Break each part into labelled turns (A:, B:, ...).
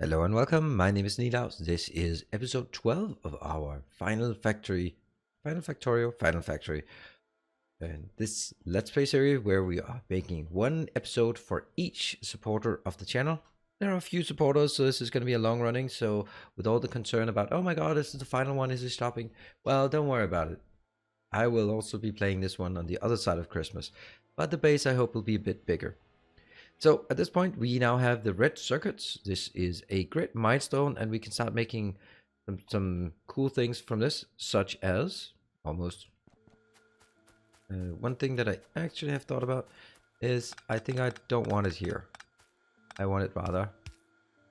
A: Hello and welcome. My name is Nilaus. This is episode 12 of our Final Factory. And this Let's Play series where we are making one episode for each supporter of the channel. There are a few supporters, so this is going to be a long running. So with all the concern about, oh my god, this is the final one, is it stopping? Well, don't worry about it. I will also be playing this one on the other side of Christmas. But the base I hope will be a bit bigger. So at this point, we now have the red circuits. This is a great milestone, and we can start making some cool things from this, such as almost one thing that I actually have thought about is I think I don't want it here. I want it rather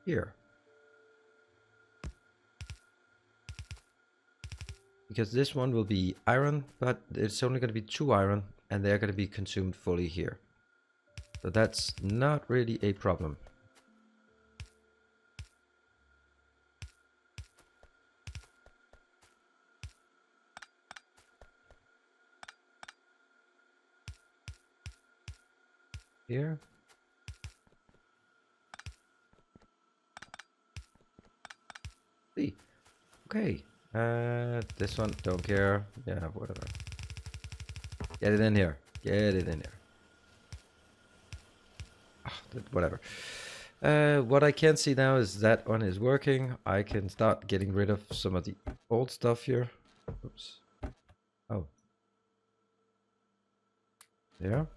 A: here. Because this one will be iron, but it's only going to be 2 iron, and they're going to be consumed fully here. So that's not really a problem. Here. See. Okay. This one, don't care. Yeah, whatever. Get it in here. Get it in here. Whatever. What I can see now is that one is working. I can start getting rid of some of the old stuff here. Oops. Oh. There.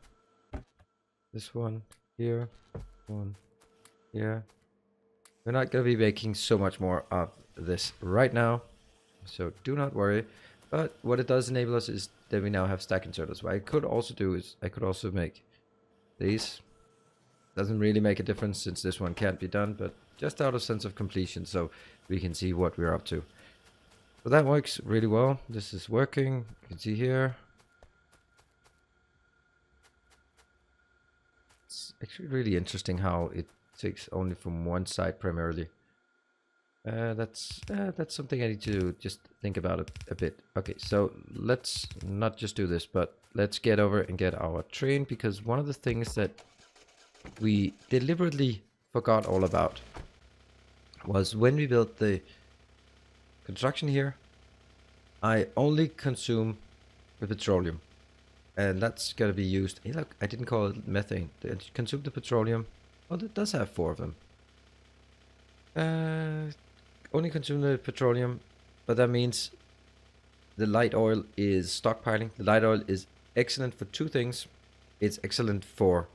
A: This one here. One here. We're not going to be making so much more of this right now, so do not worry. But what it does enable us is that we now have stack inserters. What I could also do is I could also make these. Doesn't really make a difference since this one can't be done, but just out of sense of completion so we can see what we're up to. So that works really well. This is working. You can see here. It's actually really interesting how it takes only from one side primarily. That's something I need to just think about a bit. Okay, so let's not just do this, but let's get over and get our train, because one of the things that we deliberately forgot all about was when we built the construction here, I only consume the petroleum, and that's gonna be used. Hey, look, I didn't call it methane. Consume the petroleum. Well, it does have 4 of them. Only consume the petroleum, but that means the light oil is stockpiling. The light oil is excellent for 2 things. It's excellent for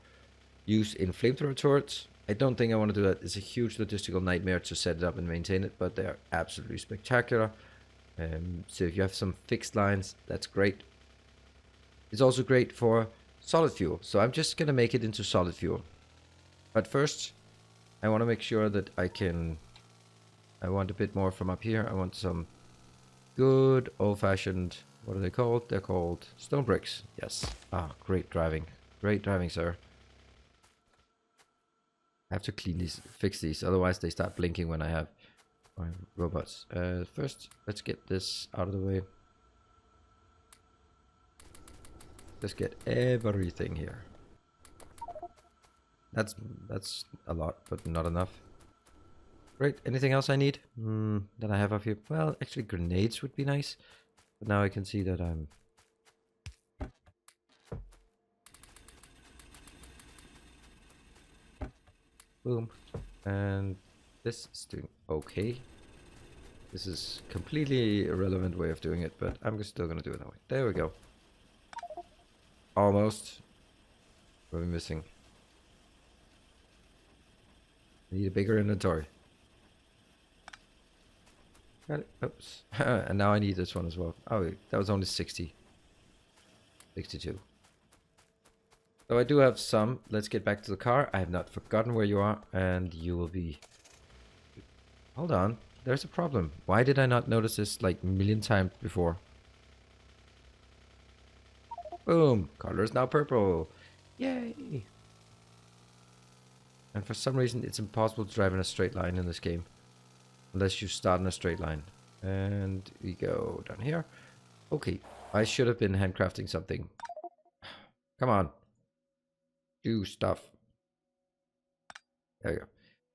A: use in flamethrower turrets. I don't think I want to do that. It's a huge logistical nightmare to set it up and maintain it, but they're absolutely spectacular. So if you have some fixed lines, that's great. It's also great for solid fuel. So I'm just going to make it into solid fuel. But first, I want to make sure that I want a bit more from up here. I want some good old-fashioned, what are they called? They're called stone bricks. Yes. Ah, great driving. Great driving, sir. I have to clean these, fix these, otherwise they start blinking when I have my robots. First, let's get this out of the way. Let's get everything here. That's a lot, but not enough. Great. Anything else I need? That I have up here? Well, actually, grenades would be nice. But now I can see that I'm... Boom. And this is doing okay. This is completely irrelevant way of doing it, but I'm still gonna do it that way. There we go. Almost. What are we missing? I need a bigger inventory. Got it. Oops. And now I need this one as well. Oh, that was only 60. 62. So I do have some. Let's get back to the car. I have not forgotten where you are, and you will be... Hold on. There's a problem. Why did I not notice this like a million times before? Boom. Color is now purple. Yay. And for some reason, it's impossible to drive in a straight line in this game. Unless you start in a straight line. And we go down here. Okay. I should have been handcrafting something. Come on. Do stuff. There we go.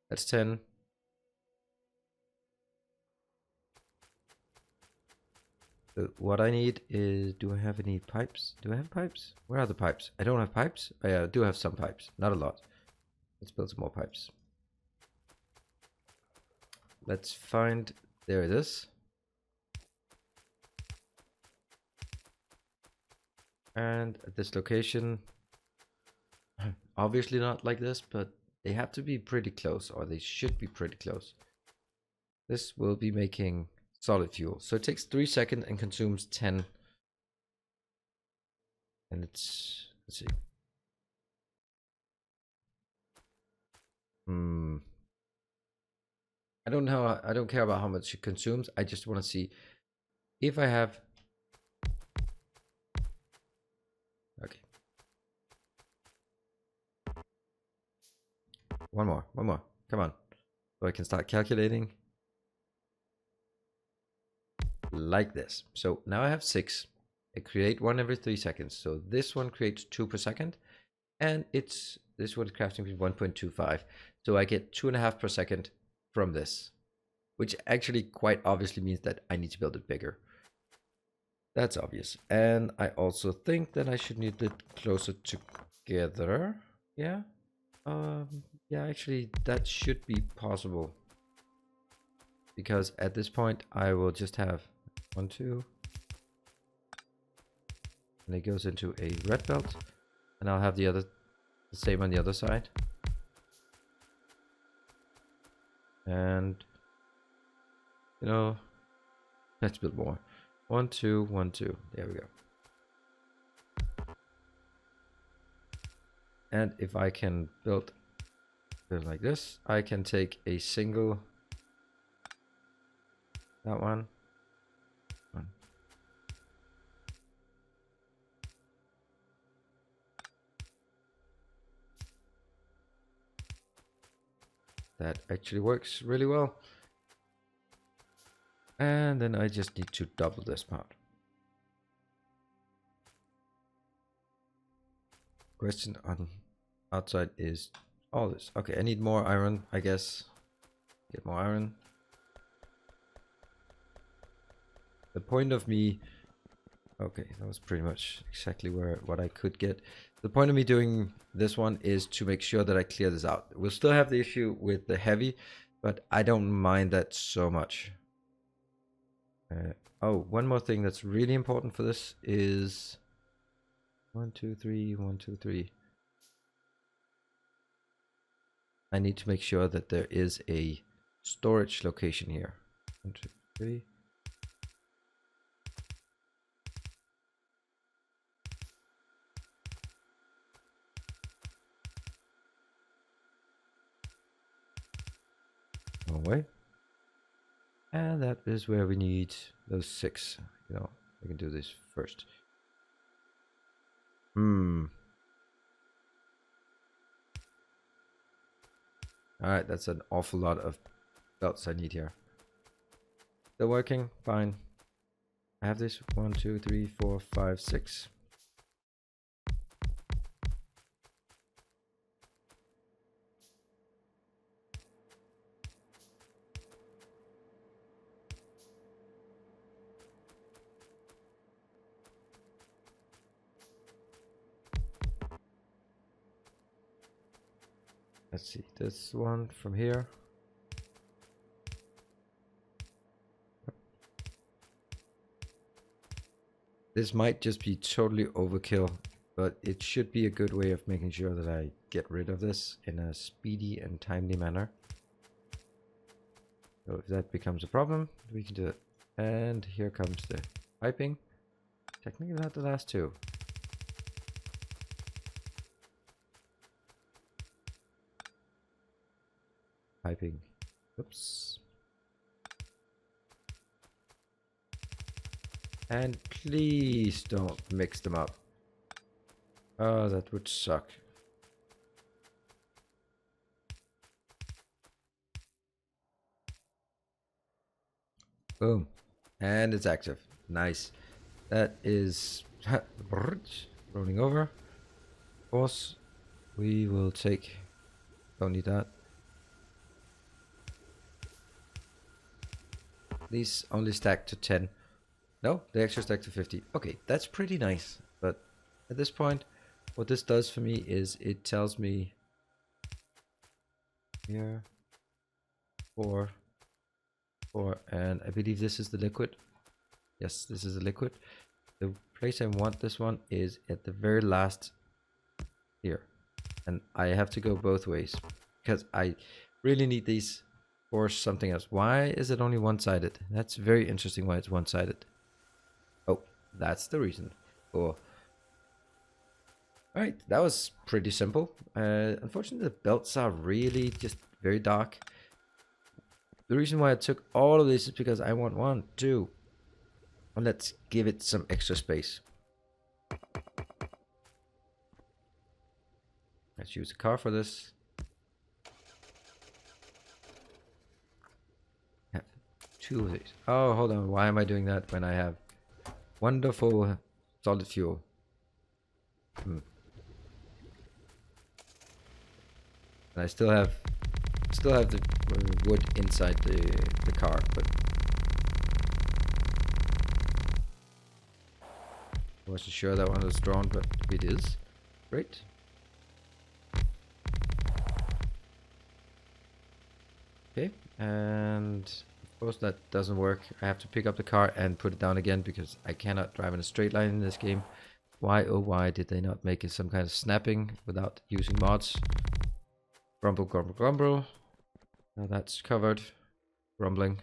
A: That's 10. So what I need is, do I have any pipes? Do I have pipes? Where are the pipes? I don't have pipes. I do have some pipes, not a lot. Let's build some more pipes. Let's find, there it is. And at this location, obviously not like this, but they have to be pretty close, or they should be pretty close. This will be making solid fuel. So it takes 3 seconds and consumes 10. And let's see. I don't know. I don't care about how much it consumes. I just want to see if I have. Okay. One more. Come on. So I can start calculating. Like this. So now I have 6. I create one every 3 seconds. So this one creates 2 per second. And this one is crafting 1.25. So I get 2.5 per second from this. Which actually quite obviously means that I need to build it bigger. That's obvious. And I also think that I should need it closer together. Yeah. Yeah, actually that should be possible. Because at this point I will just have 1, 2. And it goes into a red belt. And I'll have the same on the other side. And you know, let's build more. 1, 2, 1, 2. There we go. And if I can build like this, I can take a single, that one. That actually works really well. And then I just need to double this part. Question on outside is all this. Okay, I need more iron, I guess. Get more iron. The point of me... Okay, that was pretty much exactly what I could get. The point of me doing this one is to make sure that I clear this out. We'll still have the issue with the heavy, but I don't mind that so much. Oh, one more thing that's really important for this is 1, 2, 3, 1, 2, 3. I need to make sure that there is a storage location here. 1, 2, 3. Wrong way. And that is where we need those 6. You know, I can do this first. Alright, that's an awful lot of belts I need here. Still working? Fine. I have this 1, 2, 3, 4, 5, 6. Let's see, this one from here. This might just be totally overkill, but it should be a good way of making sure that I get rid of this in a speedy and timely manner. So if that becomes a problem, we can do it. And here comes the piping. Technically not the last 2. Piping. Oops. And please don't mix them up. Oh, that would suck. Boom. And it's active. Nice. That is rolling over. Of course, we will take... Don't need that. These only stack to 10. No, the extra stack to 50. Okay, that's pretty nice. But at this point, what this does for me is it tells me here 4, 4, and I believe this is the liquid. Yes, this is the liquid. The place I want this one is at the very last here. And I have to go both ways because I really need these for something else. Why is it only one-sided? That's very interesting why it's one-sided. Oh, that's the reason. Oh. Alright, that was pretty simple. Unfortunately, the belts are really just very dark. The reason why I took all of this is because I want 1, 2. And let's give it some extra space. Let's use a car for this. Have 2 of these. Oh, hold on. Why am I doing that when I have wonderful solid fuel? And I still have the wood inside the car, but I wasn't sure that one was drawn, but it is. Great. Okay, and of course that doesn't work. I have to pick up the car and put it down again because I cannot drive in a straight line in this game. Why, oh why did they not make it some kind of snapping without using mods? Grumble, grumble, grumble. Now that's covered. Grumbling.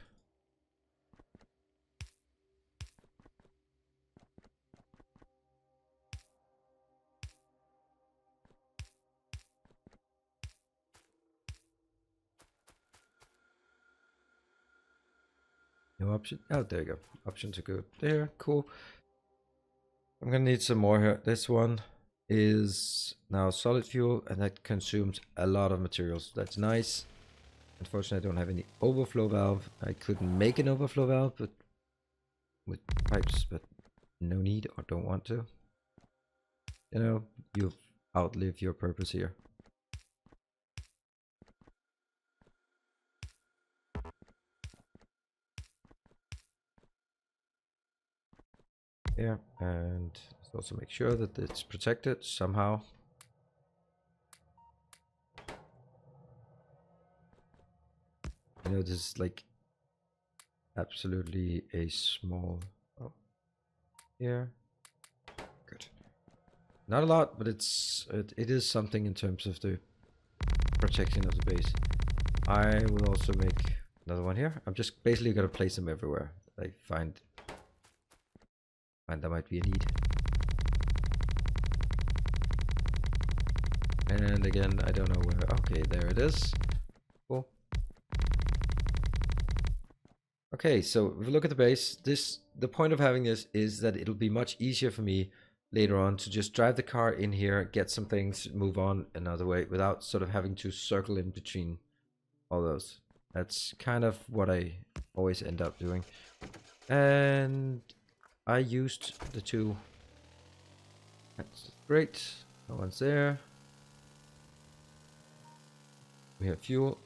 A: No option. Oh, there you go. Option to go there. Cool. I'm gonna need some more here. This one is now solid fuel, and that consumes a lot of materials. That's nice. Unfortunately, I don't have any overflow valve. I couldn't make an overflow valve, but with pipes, but no need or don't want to. You know, you've outlived your purpose here. Yeah, and let's also make sure that it's protected somehow. I know this is like absolutely a small. Oh, here. Good. Not a lot, but it is something in terms of the protection of the base. I will also make another one here. I'm just basically gonna place them everywhere. I find there might be a need. And again, I don't know where. Okay, there it is. Cool. Okay, so if we look at the base, the point of having this is that it'll be much easier for me later on to just drive the car in here, get some things, move on another way without sort of having to circle in between all those. That's kind of what I always end up doing. And I used the 2. That's great. No one's there. We have fuel.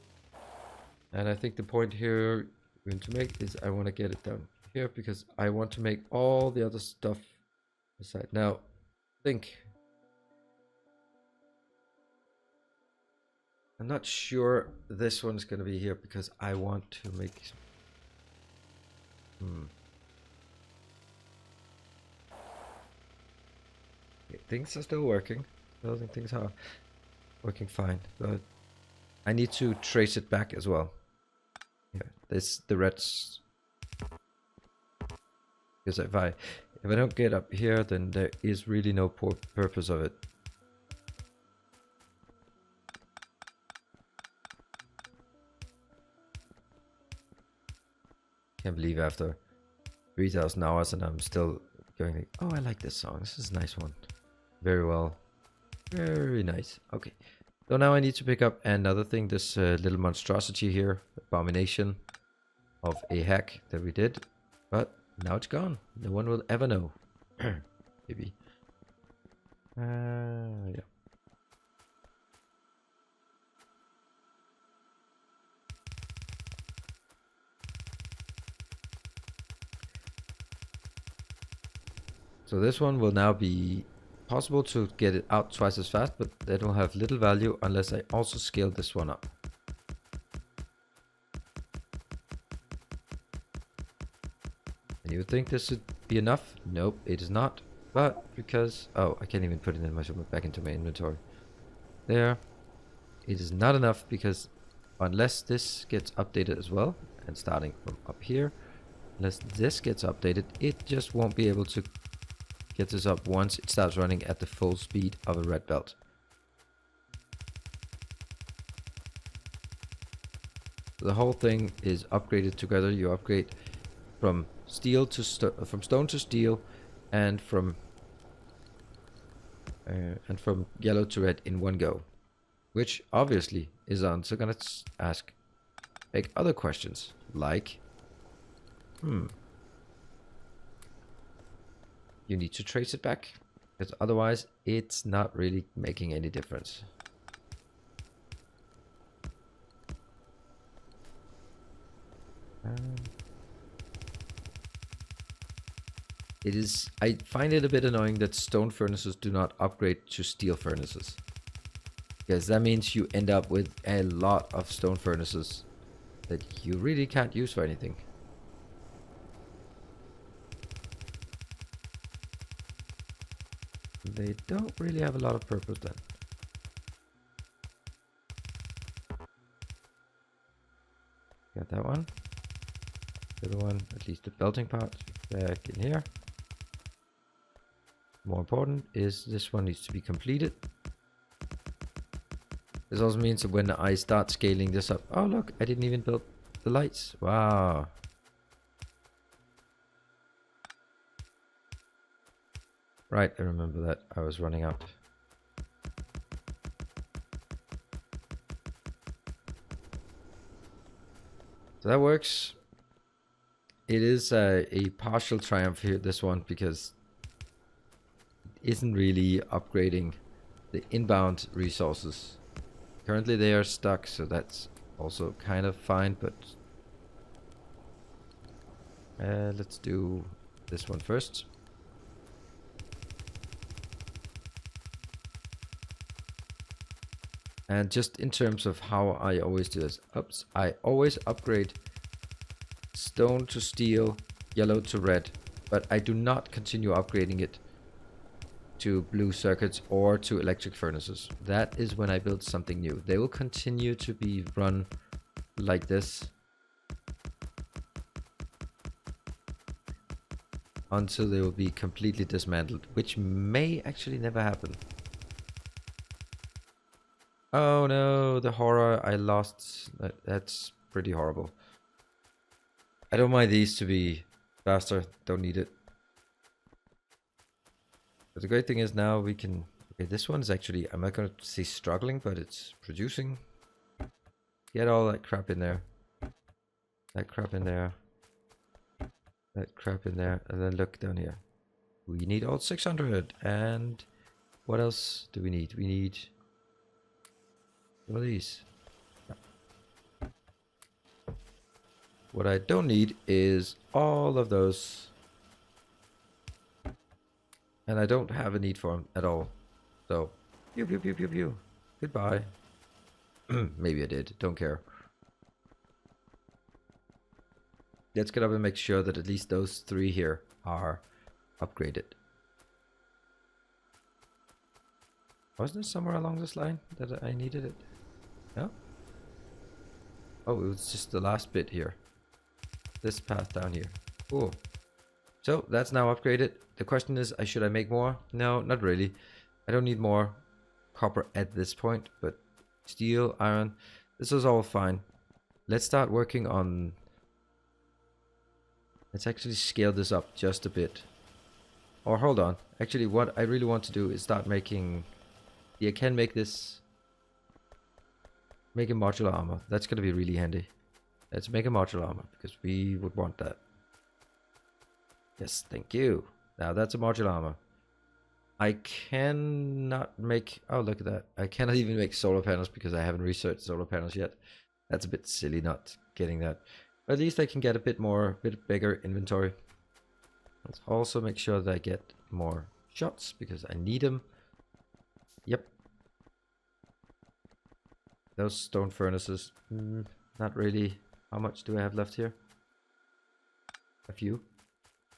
A: And I think the point here we're going to make is I want to get it down here because I want to make all the other stuff aside. Now, think. I'm not sure this one's going to be here because I want to make... Okay, things are still working. I don't think things are working fine, but I need to trace it back as well. Yeah, the reds. Because if I don't get up here, then there is really no purpose of it. Can't believe after 3,000 hours and I'm still going like, oh, I like this song. This is a nice one. Very well. Very nice. Okay. So now I need to pick up another thing. This little monstrosity here. Abomination of a hack that we did. But now it's gone. No one will ever know. Maybe. Yeah. So this one will now be possible to get it out twice as fast, but that will have little value unless I also scale this one up. And you would think this would be enough. Nope, it is not. But because, oh, I can't even put it in my back into my inventory. There. It is not enough because unless this gets updated as well, and starting from up here, unless this gets updated, it just won't be able to get this up once it starts running at the full speed of a red belt. The whole thing is upgraded together. You upgrade from steel to from stone to steel, and from yellow to red in one go, which obviously is also gonna ask big other questions like, you need to trace it back, because otherwise it's not really making any difference. I find it a bit annoying that stone furnaces do not upgrade to steel furnaces, because that means you end up with a lot of stone furnaces that you really can't use for anything. They don't really have a lot of purpose then. Got that one. The other one, at least the belting part, back in here. More important is this one needs to be completed. This also means that when I start scaling this up, oh look, I didn't even build the lights. Wow. Right, I remember that. I was running out. So that works. It is a partial triumph here, this one, because it isn't really upgrading the inbound resources. Currently they are stuck, so that's also kind of fine, but let's do this one first. And just in terms of how I always do this, I always upgrade stone to steel, yellow to red, but I do not continue upgrading it to blue circuits or to electric furnaces. That is when I build something new. They will continue to be run like this until they will be completely dismantled, which may actually never happen. Oh no, the horror, I lost. That's pretty horrible. I don't mind these to be faster, don't need it. But the great thing is now we can, okay, this one's actually, I'm not going to say struggling, but it's producing. Get all that crap in there. That crap in there. That crap in there. And then look down here. We need all 600. And what else do we need? We need one of these. What I don't need is all of those. And I don't have a need for them at all. So, pew pew pew pew pew. Goodbye. Maybe I did. Don't care. Let's get up and make sure that at least those 3 here are upgraded. Wasn't there somewhere along this line that I needed it? No? Oh, it was just the last bit here. This path down here. Cool. So that's now upgraded. The question is, should I make more? No, not really. I don't need more copper at this point, but steel, iron, this is all fine. Let's start working on... Let's actually scale this up just a bit. Or hold on. Actually, what I really want to do is start making... Yeah, I can make this... Make a modular armor. That's going to be really handy. Let's make a modular armor, because we would want that. Yes, thank you. Now that's a modular armor. I cannot make... Oh, look at that. I cannot even make solar panels because I haven't researched solar panels yet. That's a bit silly not getting that. But at least I can get a bit bigger inventory. Let's also make sure that I get more shots because I need them. Yep. Those stone furnaces, not really. How much do I have left here? A few.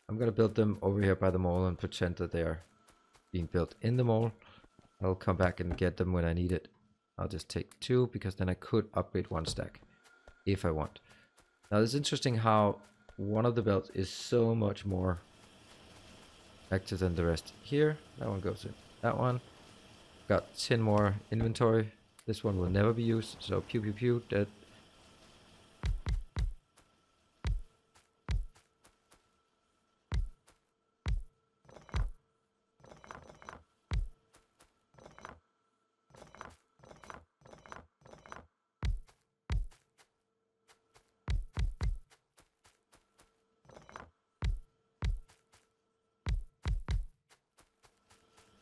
A: I'm gonna build them over here by the mall and pretend that they are being built in the mall. I'll come back and get them when I need it. I'll just take 2 because then I could upgrade 1 stack if I want. Now it's interesting how one of the belts is so much more active than the rest. Here, that one goes in. That one got 10 more inventory. This one will never be used, so pew pew pew, dead.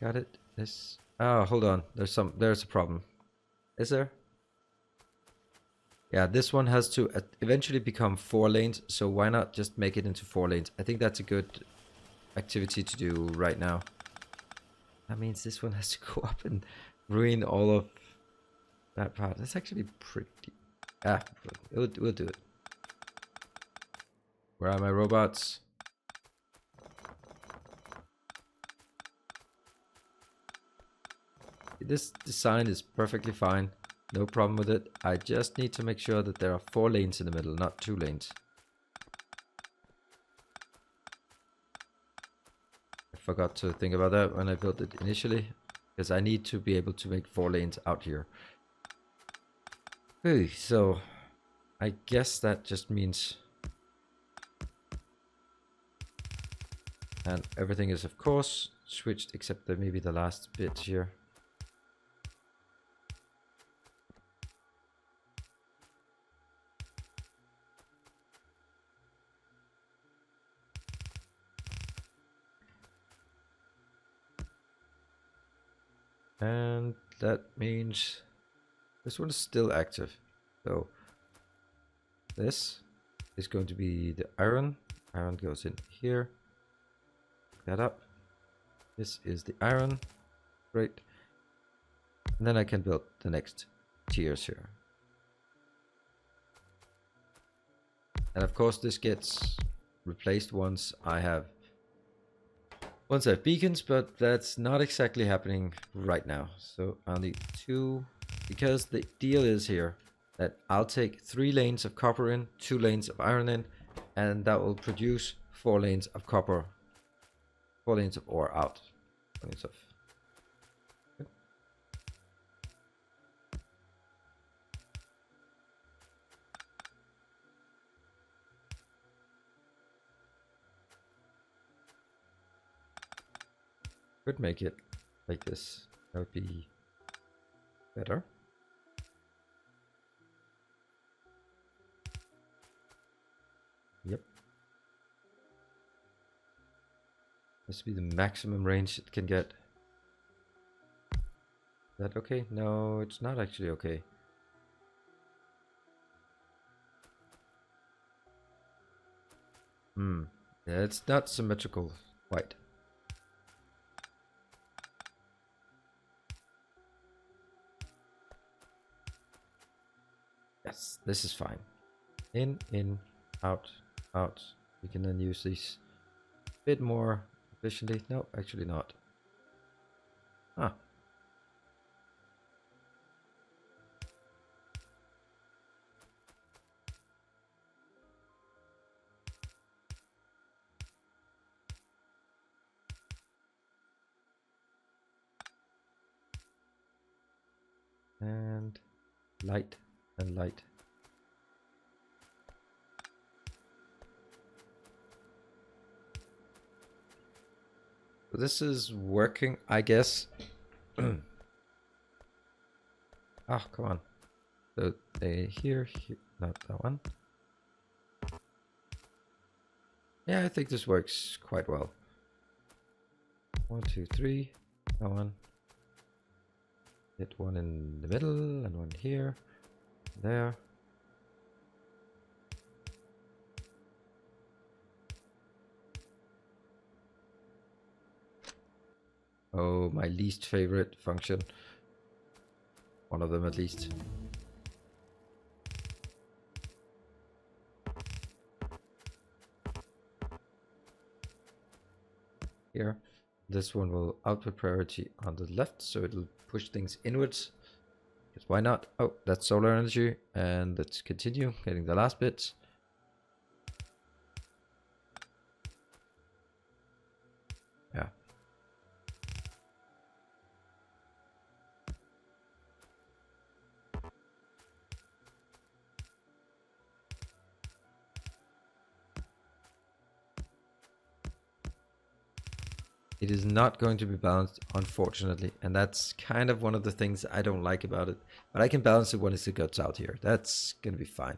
A: Got it. This. Oh, hold on. There's a problem. Is there? Yeah, this one has to eventually become 4 lanes, so why not just make it into 4 lanes? I think that's a good activity to do right now. That means this one has to go up and ruin all of that part. That's actually pretty... we'll do it. Where are my robots? This design is perfectly fine. No problem with it. I just need to make sure that there are 4 lanes in the middle, not 2 lanes. I forgot to think about that when I built it initially, because I need to be able to make 4 lanes out here. Okay, so I guess that just means... And everything is, of course, switched except maybe the last bit here. And that means this one is still active. So this is going to be the iron. Iron goes in here. Pick that up. This is the iron. Great. And then I can build the next tiers here. And of course this gets replaced once I have beacons, but that's not exactly happening right now. So I'll need 2, because the deal is here that I'll take 3 lanes of copper in, 2 lanes of iron in, and that will produce 4 lanes of copper, 4 lanes of ore out. 4 lanes of... Could make it like this. That would be better. Yep. This would be the maximum range it can get. Is that okay? No, it's not actually okay. Yeah, it's not symmetrical quite. Yes, this is fine. In, out, out. You can then use these a bit more efficiently. No, actually not. Ah. And light and light. So this is working, I guess. Ah, come on. So they here, not that one. Yeah, I think this works quite well. 1, 2, 3. That one. Hit one in the middle and one here. There. Oh, my least favorite function. One of them at least. Here. This one will output priority on the left, so it'll push things inwards. Because why not? Oh, that's solar energy. And let's continue getting the last bits. Yeah. It is not going to be balanced, unfortunately. And that's kind of one of the things I don't like about it. But I can balance it when it guts out here. That's going to be fine.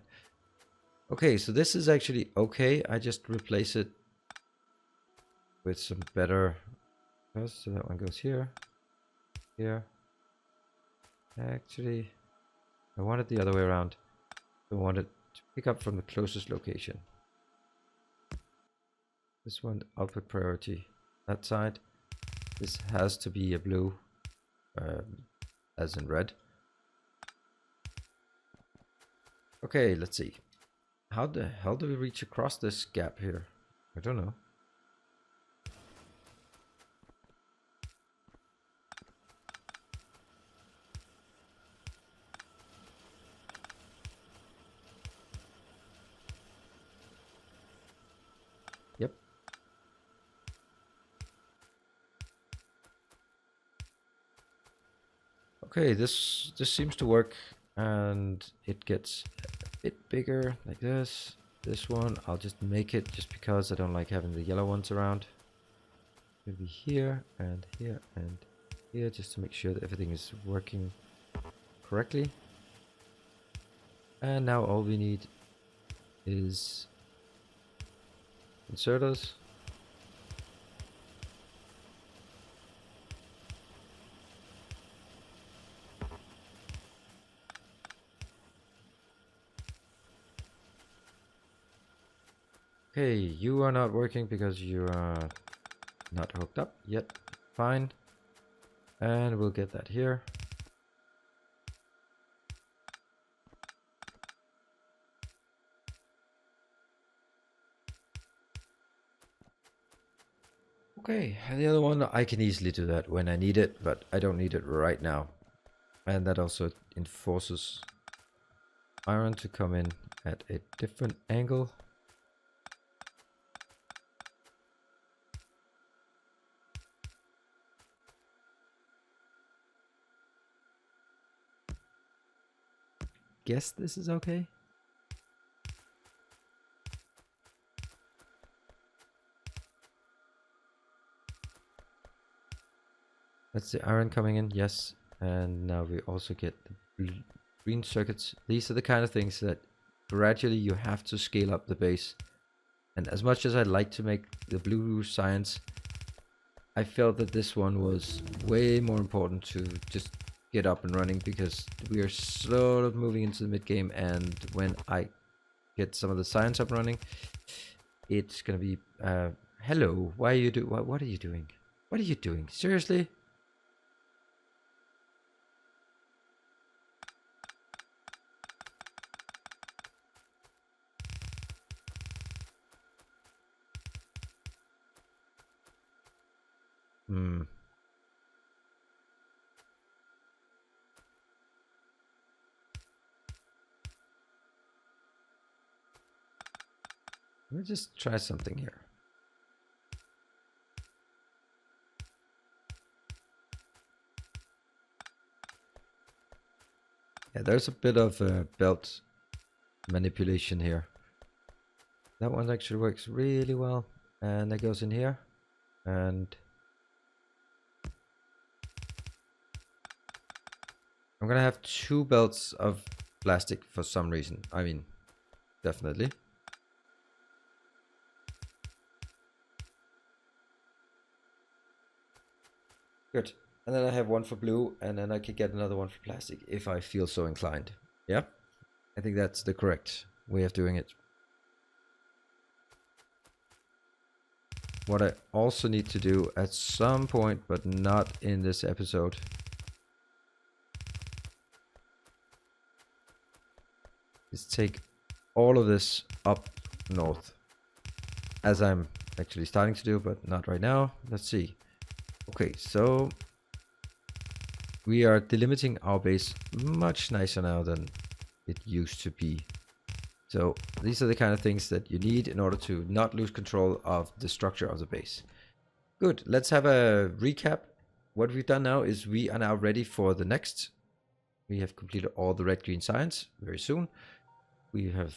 A: Okay, so this is actually okay. I just replace it with some better. So that one goes here. Here. Actually, I want it the other way around. I want it to pick up from the closest location. This one, output priority. That side. This has to be a blue, as in red. Okay, let's see. How the hell do we reach across this gap here? I don't know. Yep. Okay, this seems to work, and it gets a bit bigger like this. This one, I'll just make it just because I don't like having the yellow ones around. Maybe here and here and here, just to make sure that everything is working correctly. And now all we need is inserters. Okay, you are not working because you are not hooked up yet. Fine. And we'll get that here. Okay, and the other one, I can easily do that when I need it, but I don't need it right now. And that also enforces iron to come in at a different angle. Guess this is okay. That's the iron coming in, yes. And now we also get the green circuits. These are the kind of things that gradually you have to scale up the base. And as much as I'd like to make the blue science, I felt that this one was way more important to just get up and running, because we are sort of moving into the mid game, and when I get some of the science up running, it's gonna be hello, why are you what are you doing? What are you doing? Seriously? Hmm. Let me just try something here. Yeah, there's a bit of belt manipulation here. That one actually works really well, and that goes in here, and I'm gonna have 2 belts of plastic for some reason. I mean, definitely. Good. And then I have one for blue, and then I could get another one for plastic if I feel so inclined. Yeah? I think that's the correct way of doing it. what I also need to do at some point, but not in this episode, is take all of this up north, as I'm actually starting to do, but not right now. Let's see. Okay, so we are delimiting our base much nicer now than it used to be. So these are the kind of things that you need in order to not lose control of the structure of the base. Good, let's have a recap. What we've done now is we are now ready for the next. We have completed all the red-green science very soon. We have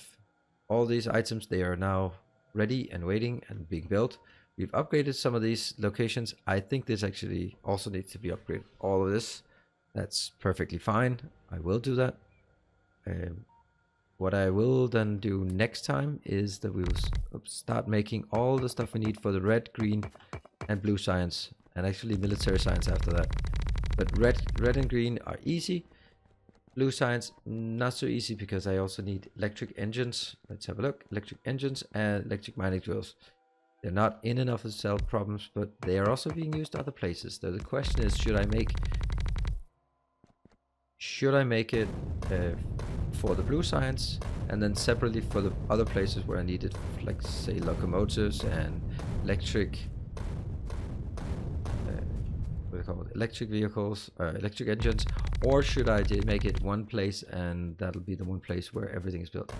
A: all these items. They are now ready and waiting and being built. We've upgraded some of these locations. I think this actually also needs to be upgraded. All of this, that's perfectly fine. I will do that. What I will then do next time is that we will start making all the stuff we need for the red, green, and blue science, and actually military science after that. But red and green are easy. Blue science, not so easy, because I also need electric engines. Let's have a look. Electric engines and electric mining drills. They're not in and of themselves problems, but they are also being used other places. So the question is, should I make it for the blue science, and then separately for the other places where I need it, like say locomotives and electric electric vehicles, electric engines, or should I make it one place and that'll be the one place where everything is built?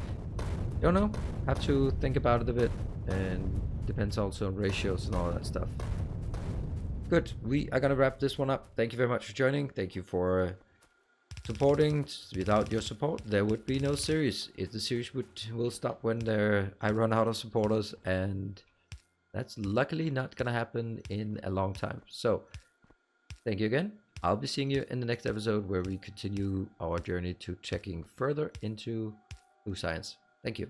A: Don't know. Have to think about it a bit, and depends also on ratios and all that stuff. Good. We are gonna wrap this one up. Thank you very much for joining. Thank you for supporting. Without your support, there would be no series. If the series will stop when I run out of supporters, and that's luckily not gonna happen in a long time. So thank you again. I'll be seeing you in the next episode, where we continue our journey to checking further into blue science. Thank you.